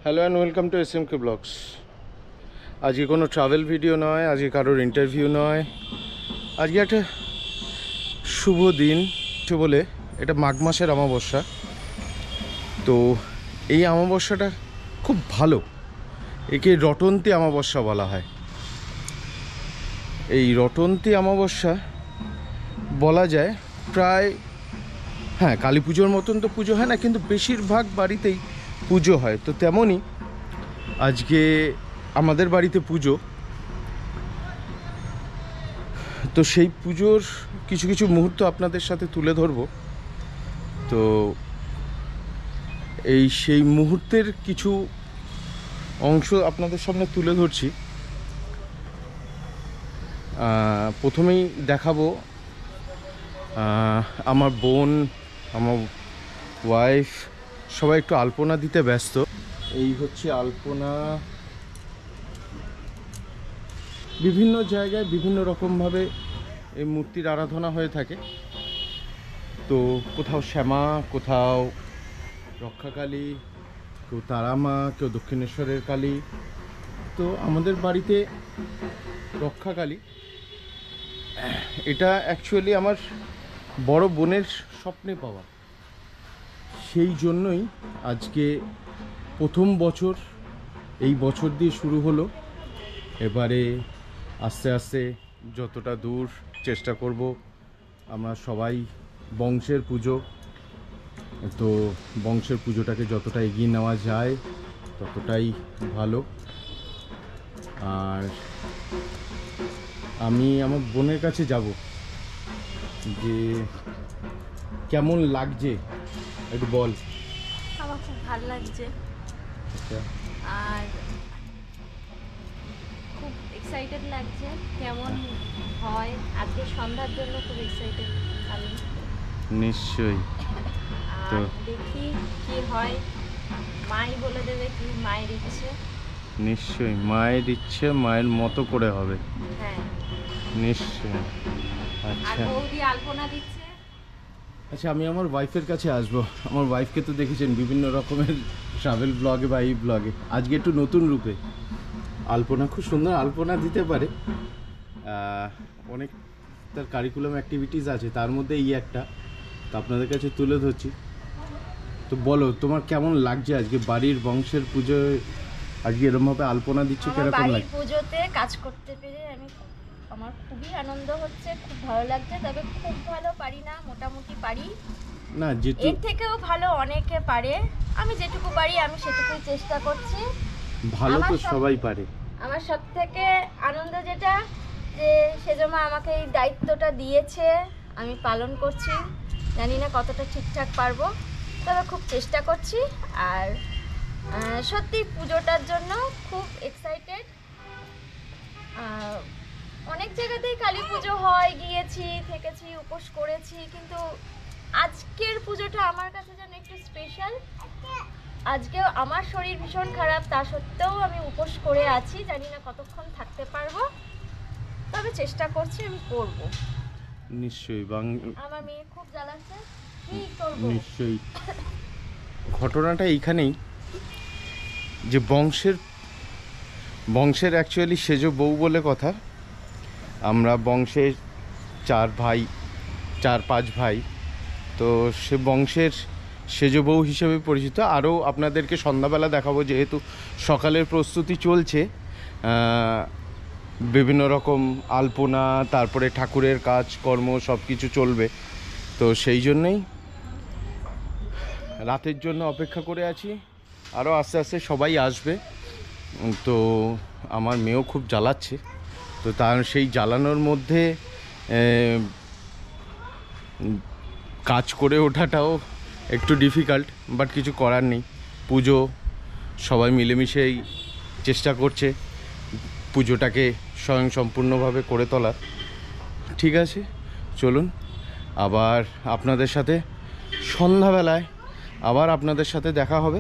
Hello and welcome to SMK blogs. আজকে কোনো travel video নয়, আজকে কারোর ইন্টারভিউ নয়, আজকে একটা শুভ দিন বলে এটা মাঘ মাসের অমাবস্যা। তো এই অমাবস্যাটা খুব ভালো, একে রটন্তী অমাবস্যা বলা হয়। এই রটন্তী অমাবস্যা বলা যায় প্রায়, হ্যাঁ, কালী পুজোর মতন তো পুজো হয় না, কিন্তু বেশিরভাগ বাড়িতেই পুজো হয়। তো তেমনই আজকে আমাদের বাড়িতে পুজো, তো সেই পুজোর কিছু কিছু মুহূর্ত আপনাদের সাথে তুলে ধরবো। তো সেই মুহূর্তের কিছু অংশ আপনাদের সামনে তুলে ধরছি। প্রথমেই দেখাবো আমার বোন, আমার ওয়াইফ সবাই একটু আলপনা দিতে ব্যস্ত। এই হচ্ছে আলপনা। বিভিন্ন জায়গায় বিভিন্ন রকমভাবে এই মূর্তির আরাধনা হয়ে থাকে। তো কোথাও শ্যামা, কোথাও রক্ষাকালী, কেউ তারামা, কেউ দক্ষিণেশ্বরের কালী। তো আমাদের বাড়িতে রক্ষাকালী, এটা অ্যাকচুয়ালি আমার বড় বোনের স্বপ্নে পাওয়া। সেই জন্যই আজকে প্রথম বছর, এই বছর দিয়ে শুরু হলো। এবারে আস্তে আস্তে যতটা দূর চেষ্টা করব, আমরা সবাই বংশের পুজো, তো বংশের পুজোটাকে যতটা এগিয়ে নেওয়া যায় ততটাই ভালো। আর আমি আমার বোনের কাছে যাব, যে কেমন লাগছে একটু বল। আমার খুব ভালো লাগছে, আচ্ছা, আর খুব এক্সাইটেড লাগছে কেমন হয়। আজকে সন্ধ্যার জন্য খুব এক্সাইটেড আমি। নিশ্চয়ই। তো আর দেখি কি হয়, মাই বলে দেবে কি মায়ের ইচ্ছে। নিশ্চয়ই মায়ের ইচ্ছে মায়ের মতো করে হবে। হ্যাঁ, নিশ্চয়ই। আর আচ্ছা বৌদি আলপনা দিচ্ছে। আচ্ছা, আমি আমার ওয়াইফের কাছে আসবো। আমার ওয়াইফকে তো দেখেছেন বিভিন্ন রকমের ট্রাভেল ব্লগে বা এই ব্লগে, আজকে একটু নতুন রূপে আলপনা, খুব সুন্দর আলপনা দিতে পারে। অনেক তার কারিকুলাম অ্যাক্টিভিটিস আছে, তার মধ্যে এই একটা, তো আপনাদের কাছে তুলে ধরছি। তো বলো, তোমার কেমন লাগছে আজকে বাড়ির বংশের পুজোয় আজকে এরকমভাবে আলপনা দিচ্ছে, আমার কিরকম বাড়ির লাগে? পুজোতে কাজ করতে পেরে আমার খুবই আনন্দ হচ্ছে, খুব ভালো লাগছে। তবে খুব ভালো পারি না, মোটামুটি পারি। না, যেটুকু এর থেকেও ভালো অনেকে পারে, আমি যেটুকু পারি আমি সেটুকুই চেষ্টা করছি। ভালো তো সবাই পারে। আমার সব থেকে আনন্দ যেটা, যে সেজমা আমাকে এই দায়িত্বটা দিয়েছে, আমি পালন করছি। জানি না কতটা ঠিকঠাক পারবো, তবে খুব চেষ্টা করছি। আর সত্যি পুজোটার জন্য খুব এক্সাইটেড। অনেক জায়গাতেই কালী পুজো হয়, গিয়েছি, থেকেছি, উপোস করেছি, কিন্তু আজকের পুজোটা আমার কাছে যেন একটু স্পেশাল। আজকেও আমার শরীর ভীষণ খারাপ, তা সত্ত্বেও আমি উপোস করে আছি। জানি না কতক্ষণ থাকতে পারবো, তবে চেষ্টা করছি, আমি করব। নিশ্চয়ই আমার মেয়ে খুব জ্বালাচ্ছে, কি করব। নিশ্চয়ই। ঘটনাটা এইখানেই, যে বংশের অ্যাকচুয়ালি সেজ বউ বলে কথা। আমরা বংশের 4-5 ভাই, তো সে বংশের সেজ বউ হিসেবে পরিচিত। আরও আপনাদেরকে সন্ধ্যাবেলা দেখাবো, যেহেতু সকালের প্রস্তুতি চলছে, বিভিন্ন রকম আলপনা, তারপরে ঠাকুরের কাজকর্ম সব কিছু চলবে। তো সেই জন্যেই রাতের জন্য অপেক্ষা করে আছি। আরও আস্তে আস্তে সবাই আসবে। তো আমার মেয়েও খুব জ্বালাচ্ছে, তো তার সেই জ্বালানোর মধ্যে কাজ করে ওঠাটাও একটু ডিফিকাল্ট, বাট কিছু করার নেই। পুজো, সবাই মিলেমিশেই চেষ্টা করছে পুজোটাকে স্বয়ংসম্পূর্ণভাবে করে তোলার। ঠিক আছে, চলুন আবার আপনাদের সাথে সন্ধ্যাবেলায় আবার আপনাদের সাথে দেখা হবে।